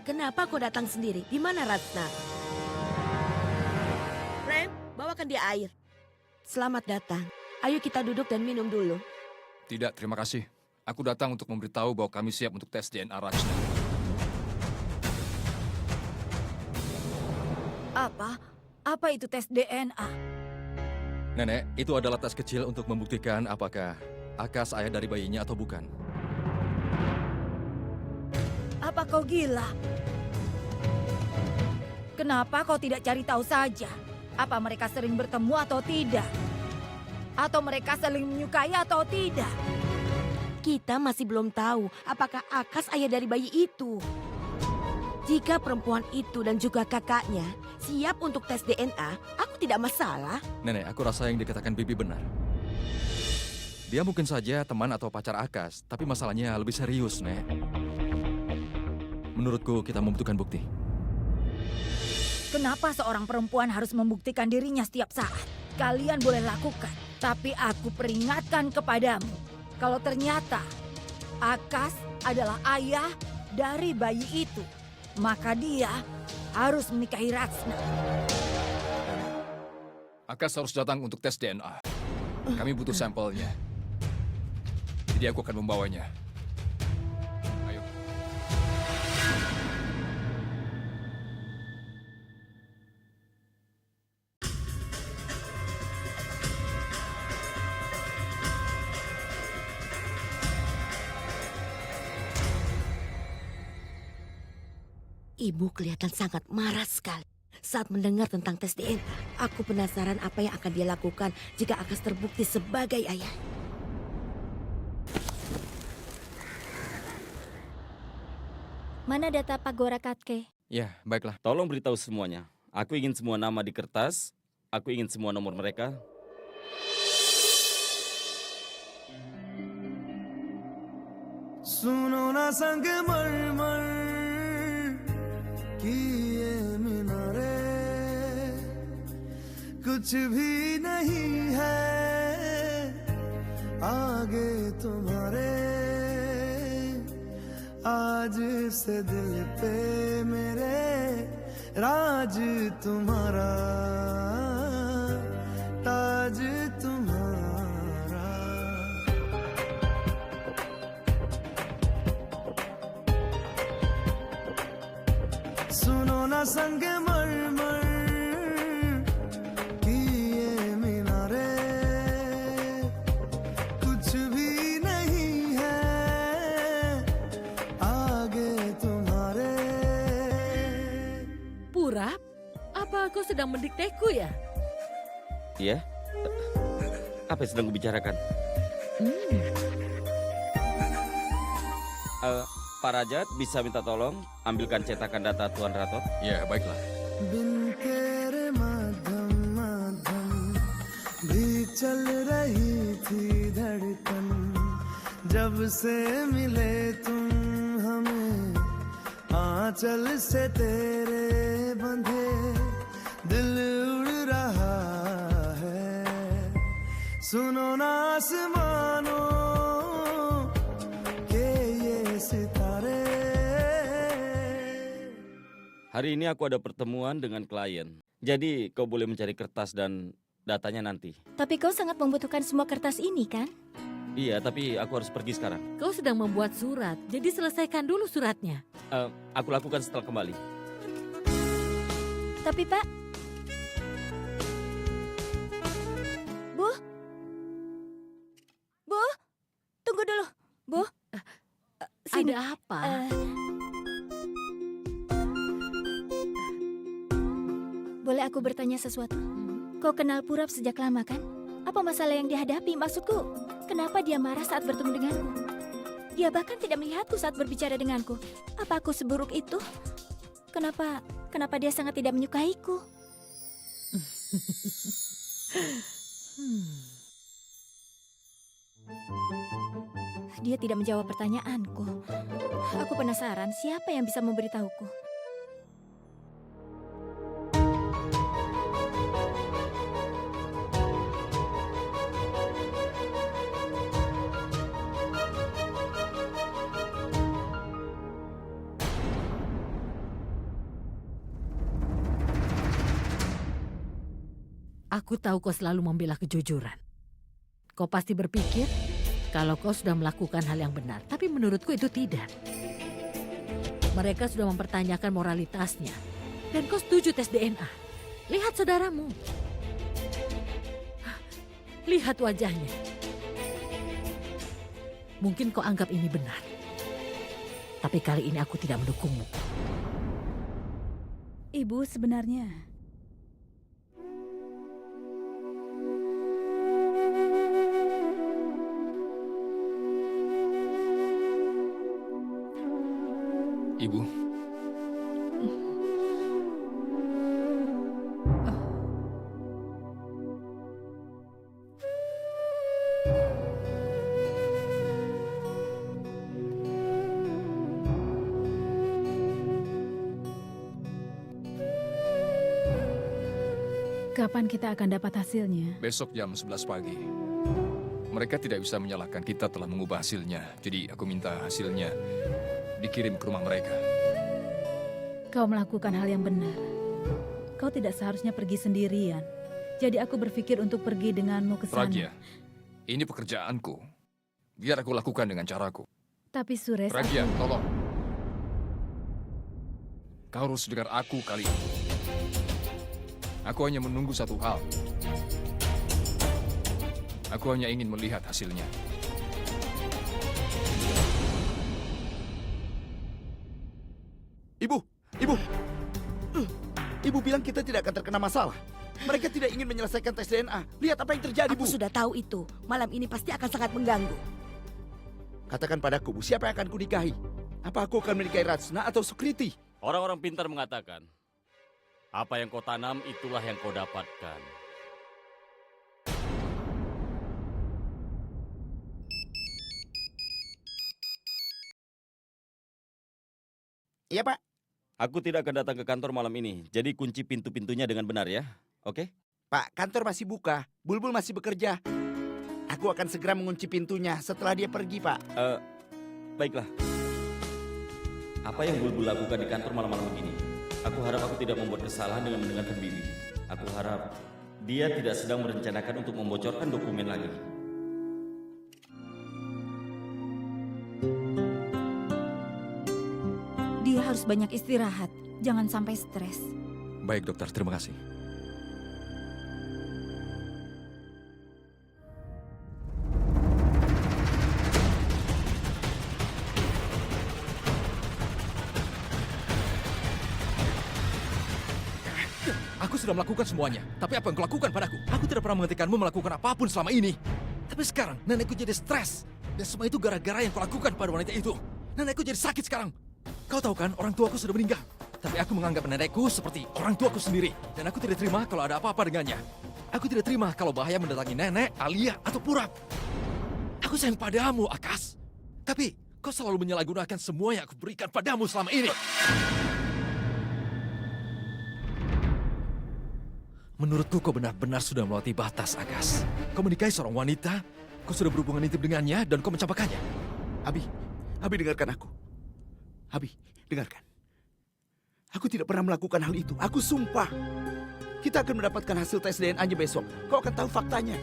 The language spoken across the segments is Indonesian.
Kenapa kau datang sendiri? Di mana Ratna? Rem, bawakan dia air. Selamat datang. Ayo kita duduk dan minum dulu. Tidak, terima kasih. Aku datang untuk memberitahu bahwa kami siap untuk tes DNA Rachna. Apa? Apa itu tes DNA? Nenek, itu adalah tes kecil untuk membuktikan apakah Akas ayah dari bayinya atau bukan. Apa kau gila? Kenapa kau tidak cari tahu saja? Apa mereka sering bertemu atau tidak? Atau mereka saling menyukai atau tidak? Kita masih belum tahu apakah Akas ayah dari bayi itu. Jika perempuan itu dan juga kakaknya siap untuk tes DNA, aku tidak masalah. Nenek, aku rasa yang dikatakan Bibi benar. Dia mungkin saja teman atau pacar Akas, tapi masalahnya lebih serius, Nek. Menurutku kita membutuhkan bukti. Kenapa seorang perempuan harus membuktikan dirinya setiap saat? Kalian boleh lakukan, tapi aku peringatkan kepadamu. Kalau ternyata Akas adalah ayah dari bayi itu, maka dia harus menikahi Rachna. Akas harus datang untuk tes DNA. Kami butuh sampelnya. Jadi aku akan membawanya. Ayo. Ibu kelihatan sangat marah sekali saat mendengar tentang tes DNA. Aku penasaran apa yang akan dia lakukan jika Akas terbukti sebagai ayah. Mana data Pagora Katke? Ya, baiklah. Tolong beritahu semuanya. Aku ingin semua nama di kertas. Aku ingin semua nomor mereka. सुनो ना संग मरमर की ये मीनारे कुछ भी नहीं है आगे तुम्हारे आज से दिल पे मेरे राज तुम्हारा ताज तुम्हारा सुनो ना संग मरमर की ये मीनारे कुछ भी नहीं है आगे तुम्हारे Purap, apa kau sedang mendikteku ya? Iya? Apa yang sedang kubicarakan? Pak Rajat bisa minta tolong ambilkan cetakan data Tuan Ratot? Ya, baiklah. बिन तेरे मध्यम मध्यम भी चल रही थी धड़कन जब से मिले तुम हमें आंचल से तेरे बंधे दिल उड़ रहा है सुनो ना आसमानों के ये सितारे Hari ini aku ada pertemuan dengan klien. Jadi kau boleh mencari kertas dan datanya nanti. Tapi kau sangat membutuhkan semua kertas ini kan? Iya, tapi aku harus pergi sekarang. Kau sedang membuat surat, jadi selesaikan dulu suratnya. Aku lakukan setelah kembali. Tapi Pak... Bu? Bu? Tunggu dulu. Bu? Sini. Ada apa? Boleh aku bertanya sesuatu? Kau kenal Purap sejak lama kan? Apa masalah yang dihadapi? Maksudku, kenapa dia marah saat bertemu denganku? Dia bahkan tidak melihatku saat berbicara denganku. Apa aku seburuk itu? Kenapa dia sangat tidak menyukaiku? Dia tidak menjawab pertanyaanku. Aku penasaran siapa yang bisa memberitahuku. Aku tahu kau selalu membela kejujuran. Kau pasti berpikir kalau kau sudah melakukan hal yang benar, tapi menurutku itu tidak. Mereka sudah mempertanyakan moralitasnya, dan kau setuju tes DNA. Lihat saudaramu. Lihat wajahnya. Mungkin kau anggap ini benar. Tapi kali ini aku tidak mendukungmu. Ibu sebenarnya... Ibu, Kapan kita akan dapat hasilnya? besok jam 11 pagi. Mereka tidak bisa menyalahkan kita telah mengubah hasilnya. Jadi aku minta hasilnya dikirim ke rumah mereka. Kau melakukan hal yang benar. Kau tidak seharusnya pergi sendirian. Jadi aku berpikir untuk pergi denganmu ke sana. Pragya, ini pekerjaanku. Biar aku lakukan dengan caraku. Tapi Suresh, Pragya, tolong. Kau harus dengar aku kali ini. Aku hanya menunggu satu hal. Aku hanya ingin melihat hasilnya. Ibu bilang kita tidak akan terkena masalah. Mereka tidak ingin menyelesaikan tes DNA. Lihat apa yang terjadi, Aku Bu. sudah tahu itu. Malam ini pasti akan sangat mengganggu. Katakan padaku, Bu, siapa yang akan kunikahi? Apa aku akan menikahi Ratsna atau Sukriti? Orang-orang pintar mengatakan, apa yang kau tanam itulah yang kau dapatkan. Iya, Pak. Aku tidak akan datang ke kantor malam ini, jadi kunci pintu-pintunya dengan benar ya, oke? Pak, kantor masih buka. Bulbul masih bekerja. Aku akan segera mengunci pintunya setelah dia pergi, Pak. Baiklah. Apa yang Bulbul lakukan di kantor malam-malam begini? Aku harap aku tidak membuat kesalahan dengan mendengarkan Bibi. Aku harap dia tidak sedang merencanakan untuk membocorkan dokumen lagi. dia harus banyak istirahat. Jangan sampai stres. Baik dokter, terima kasih. Aku sudah melakukan semuanya, tapi apa yang kau lakukan padaku? Aku tidak pernah menghentikanmu melakukan apapun selama ini. Tapi sekarang, nenekku jadi stres. Dan semua itu gara-gara yang kau lakukan pada wanita itu. Nenekku jadi sakit sekarang. Kau tahu kan, orang tuaku sudah meninggal. Tapi aku menganggap nenekku seperti orang tuaku sendiri. Dan aku tidak terima kalau ada apa-apa dengannya. Aku tidak terima kalau bahaya mendatangi nenek, Alia, atau Purap. Aku sayang padamu, Akas. Tapi kau selalu menyalahgunakan semua yang aku berikan padamu selama ini. Menurutku kau benar-benar sudah melewati batas, Akas. Kau menikahi seorang wanita, kau sudah berhubungan intim dengannya, dan kau mencampakannya. Abi dengarkan aku. Abi, dengarkan. Aku tidak pernah melakukan hal itu. Aku sumpah. Kita akan mendapatkan hasil tes DNA-nya besok. Kau akan tahu faktanya.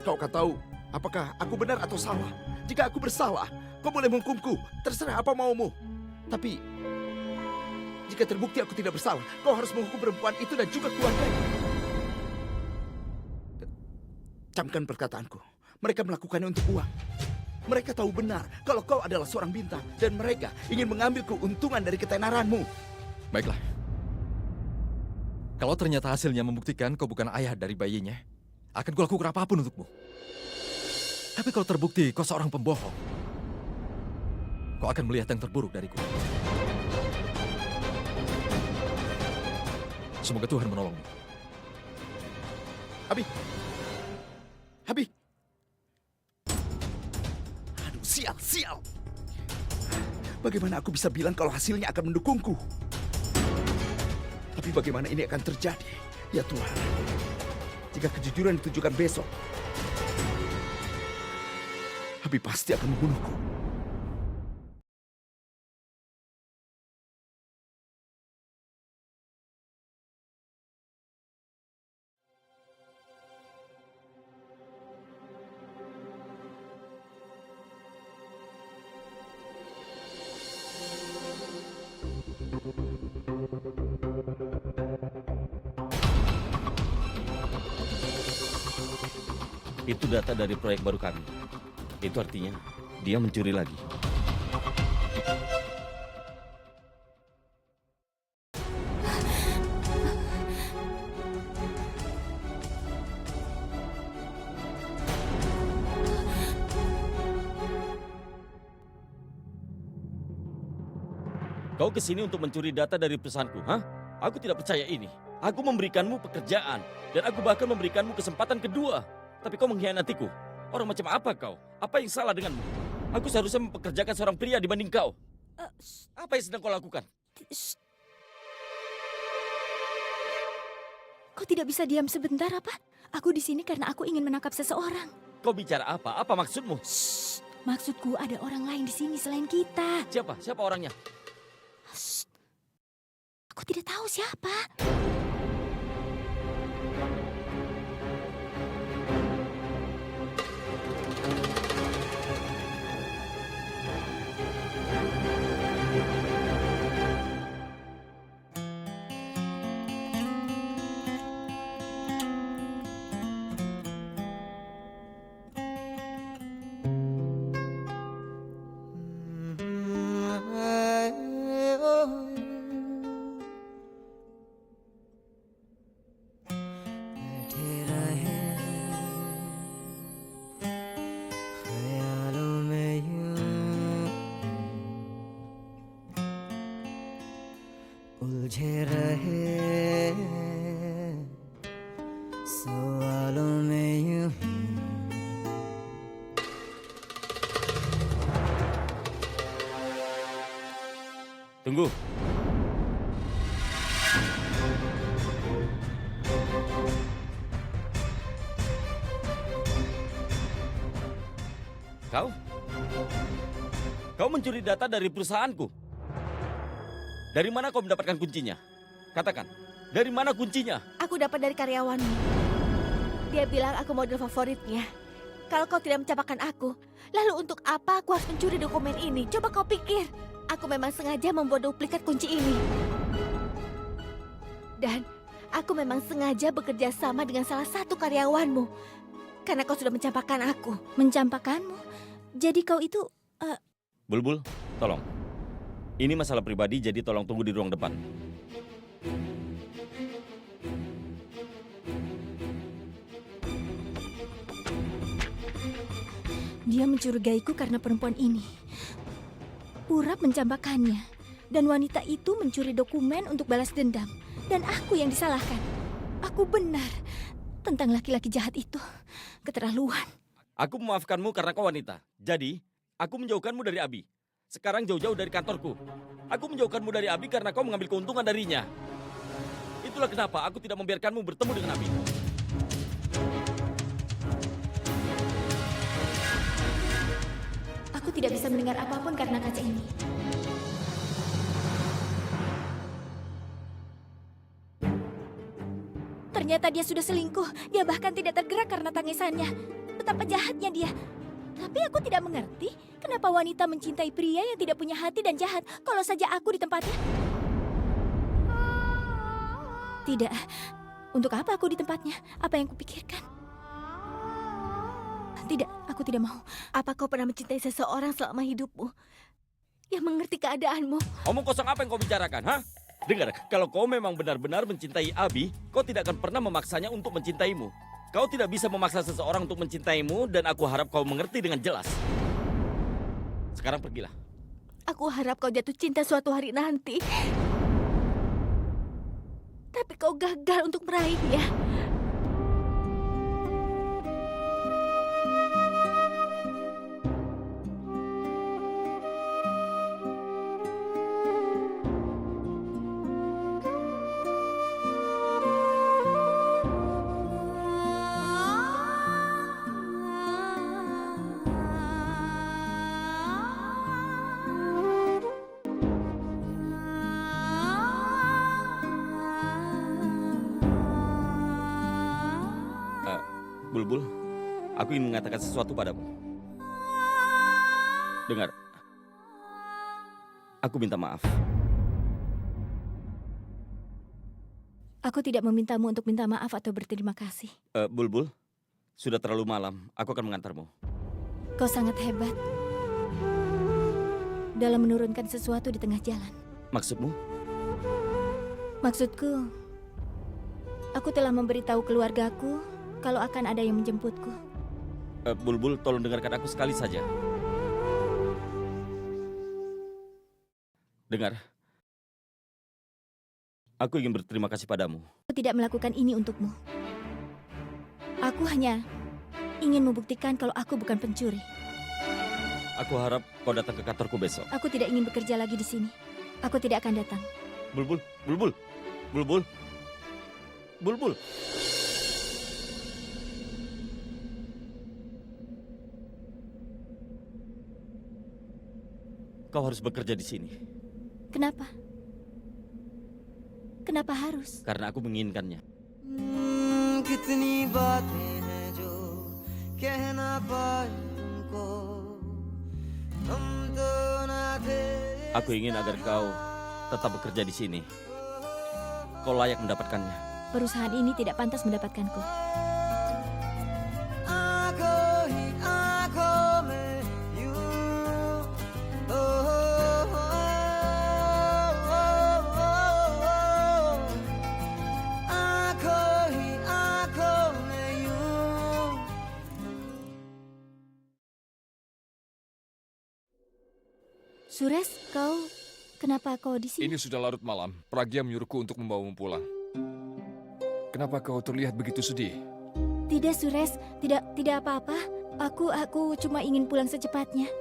Kau akan tahu apakah aku benar atau salah. Jika aku bersalah, kau boleh menghukumku. Terserah apa maumu. Tapi jika terbukti aku tidak bersalah, kau harus menghukum perempuan itu dan juga keluarganya. Camkan perkataanku. Mereka melakukannya untuk uang. Mereka tahu benar kalau kau adalah seorang bintang dan mereka ingin mengambil keuntungan dari ketenaranmu. Baiklah. Kalau ternyata hasilnya membuktikan kau bukan ayah dari bayinya, akan kulakukan apapun untukmu. Tapi kalau terbukti kau seorang pembohong, kau akan melihat yang terburuk dariku. Semoga Tuhan menolongmu. Abi. Aduh, sial. Bagaimana aku bisa bilang kalau hasilnya akan mendukungku? Tapi bagaimana ini akan terjadi? Ya Tuhan, jika kejujuran ditujukan besok, Abi pasti akan membunuhku. Itu data dari proyek baru kami. Itu artinya dia mencuri lagi. Kau kesini untuk mencuri data dari perusahaanku, hah? Aku tidak percaya ini. Aku memberikanmu pekerjaan, dan aku bahkan memberikanmu kesempatan kedua. Tapi kau mengkhianatiku. Orang macam apa kau? Apa yang salah denganmu? Aku seharusnya mempekerjakan seorang pria dibanding kau. Apa yang sedang kau lakukan? Kau tidak bisa diam sebentar apa? Aku di sini karena aku ingin menangkap seseorang. Kau bicara apa? Apa maksudmu? Maksudku ada orang lain di sini selain kita. Siapa? Siapa orangnya? Aku tidak tahu siapa. उलझे रहे सवालों में यूं ही Tunggu. Kau? Kau mencuri data dari perusahaanku. Dari mana kau mendapatkan kuncinya? Katakan, dari mana kuncinya? Aku dapat dari karyawanmu. Dia bilang aku model favoritnya. Kalau kau tidak mencapakan aku, lalu untuk apa aku harus mencuri dokumen ini? Coba kau pikir. Aku memang sengaja membuat duplikat kunci ini. Dan aku memang sengaja bekerja sama dengan salah satu karyawanmu. Karena kau sudah mencampakkan aku. Mencampakkanmu? Jadi kau itu... Bulbul, tolong. Ini masalah pribadi, jadi tolong tunggu di ruang depan. Dia mencurigaiku karena perempuan ini. Purap mencampakkannya. Dan wanita itu mencuri dokumen untuk balas dendam. Dan aku yang disalahkan. Aku benar tentang laki-laki jahat itu. Keterlaluan. Aku memaafkanmu karena kau wanita. Jadi, aku menjauhkanmu dari Abi. Sekarang jauh-jauh dari kantorku. Aku menjauhkanmu dari Abi karena kau mengambil keuntungan darinya. Itulah kenapa aku tidak membiarkanmu bertemu dengan Abi. Aku tidak bisa mendengar apapun karena kaca ini. Ternyata dia sudah selingkuh. Dia bahkan tidak tergerak karena tangisannya. Betapa jahatnya dia. Tapi aku tidak mengerti kenapa wanita mencintai pria yang tidak punya hati dan jahat kalau saja aku di tempatnya. Tidak. Untuk apa aku di tempatnya? Apa yang kupikirkan? Tidak, aku tidak mau. Apa kau pernah mencintai seseorang selama hidupmu? Yang mengerti keadaanmu? Omong kosong apa yang kau bicarakan, ha? Dengar, kalau kau memang benar-benar mencintai Abi, kau tidak akan pernah memaksanya untuk mencintaimu. Kau tidak bisa memaksa seseorang untuk mencintaimu dan aku harap kau mengerti dengan jelas. Sekarang pergilah. Aku harap kau jatuh cinta suatu hari nanti. Tapi kau gagal untuk meraihnya. Bulbul, aku ingin mengatakan sesuatu padamu. Dengar, aku minta maaf. Aku tidak memintamu untuk minta maaf atau berterima kasih. Bulbul, Sudah terlalu malam, aku akan mengantarmu. Kau sangat hebat dalam menurunkan sesuatu di tengah jalan. Maksudmu? Maksudku, aku telah memberitahu keluargaku kalau akan ada yang menjemputku. Bulbul, tolong dengarkan aku sekali saja. Dengar. Aku ingin berterima kasih padamu. Aku tidak melakukan ini untukmu. Aku hanya ingin membuktikan kalau aku bukan pencuri. Aku harap kau datang ke kantorku besok. Aku tidak ingin bekerja lagi di sini. Aku tidak akan datang. Bulbul, Bulbul, Bulbul, Bulbul. Kau harus bekerja di sini. Kenapa? Kenapa harus? Karena aku menginginkannya. कितनी बातें हैं जो कह ना पाए तुमको हम तो ना थे Aku ingin agar kau tetap bekerja di sini. Kau layak mendapatkannya. Perusahaan ini tidak pantas mendapatkanku. आंखों ही आंखों में यूं आंखों ही आंखों में यूं Sures, kenapa kau di sini? Ini sudah larut malam. Pragya menyuruhku untuk membawamu pulang. Kenapa kau terlihat begitu sedih? Tidak, Sures, tidak apa-apa. Aku cuma ingin pulang secepatnya.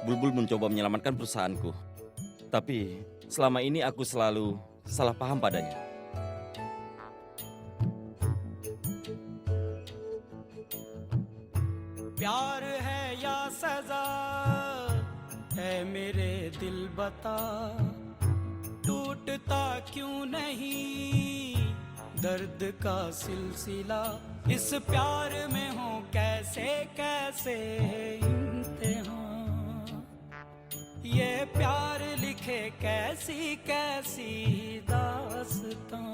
Bulbul mencoba menyelamatkan perusahaanku. Tapi selama ini aku selalu salah paham padanya. प्यार है या सजा है मेरे दिल बता टूटता क्यों नहीं दर्द का सिलसिला इस प्यार में हो कैसे कैसे इम्तिहान ये प्यार लिखे कैसी कैसी दास्तां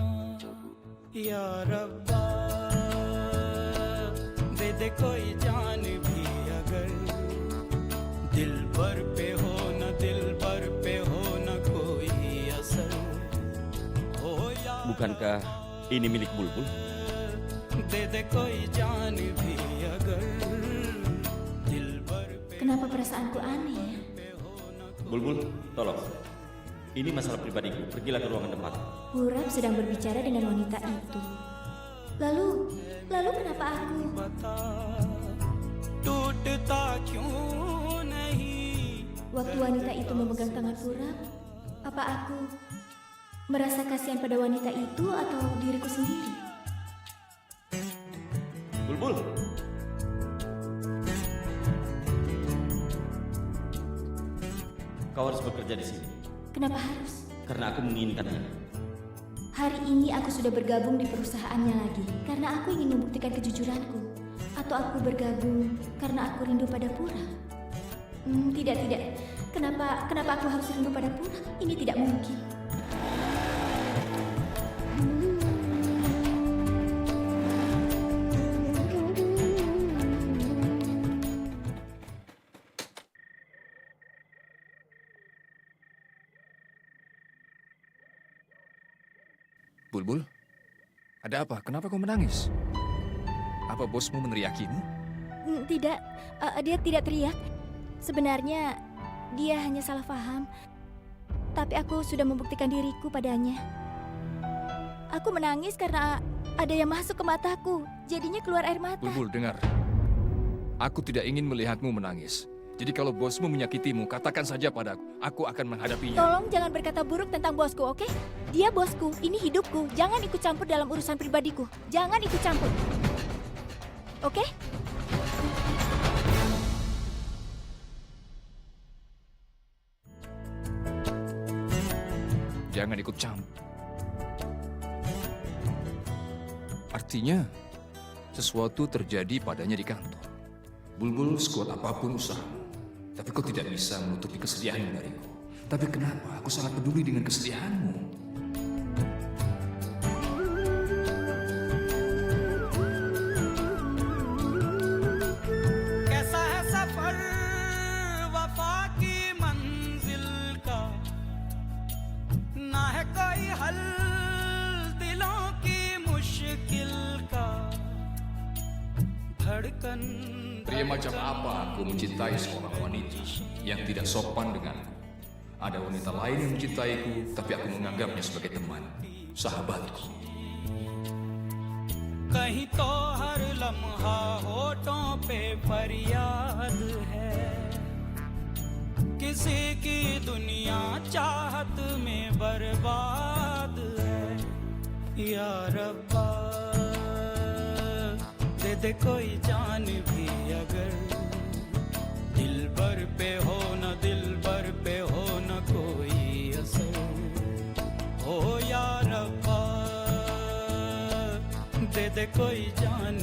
या रब्बा दे दे कोई जान भी अगर दिल भर पे हो न दिल भर पे हो न कोई असर हो या Bukankah ini milik Bulbul? दे दे कोई जान भी अगर दिल भर पे Kenapa perasaanku aneh ya? Bulbul, tolong. Ini masalah pribadiku. Pergilah ke ruangan depan. Purab sedang berbicara dengan wanita itu. Lalu kenapa aku? बता टूटता क्यों नहीं Waktu wanita itu memegang tangan Purab, apa aku merasa kasihan pada wanita itu atau diriku sendiri? Bulbul. Kau harus bekerja di sini. Kenapa harus? Karena aku menginginkannya. Hari ini aku sudah bergabung di perusahaannya lagi karena aku ingin membuktikan kejujuranku. Atau aku bergabung karena aku rindu pada Purab? Tidak. Kenapa aku harus rindu pada Purab? Ini tidak mungkin. Bulbul, ada apa? Kenapa kau menangis? Apa bosmu meneriakimu? Tidak, dia tidak teriak. Sebenarnya dia hanya salah paham. Tapi aku sudah membuktikan diriku padanya. Aku menangis karena ada yang masuk ke mataku. Jadinya keluar air mata. Bulbul, dengar. Aku tidak ingin melihatmu menangis. Jadi kalau bosmu menyakitimu, katakan saja padaku. Aku akan menghadapinya. Tolong jangan berkata buruk tentang bosku, oke? Dia bosku, ini hidupku. Jangan ikut campur dalam urusan pribadiku. Jangan ikut campur. Oke? Jangan ikut campur. Artinya, sesuatu terjadi padanya di kantor. Bulbul sekuat apapun usahamu, tapi kau tidak bisa menutupi kesedihanmu dariku. Tapi kenapa aku sangat peduli dengan kesedihanmu? कैसा है सफर वफा की मंजिल का ना है कोई हल दिलों की मुश्किल का धड़कन Pria macam apa aku mencintai seorang wanita yang tidak sopan denganku? Ada wanita lain yang mencintaiku, tapi aku menganggapnya sebagai teman, sahabatku. कहीं तो हर लम्हा होठों पे फरियाद है किसी की दुनिया चाहत में बर्बाद है या रब्बा दे दे कोई जान भी अगर दिल भर पे हो न दिल भर पे हो न कोई असर हो या रब्बा दे दे कोई जान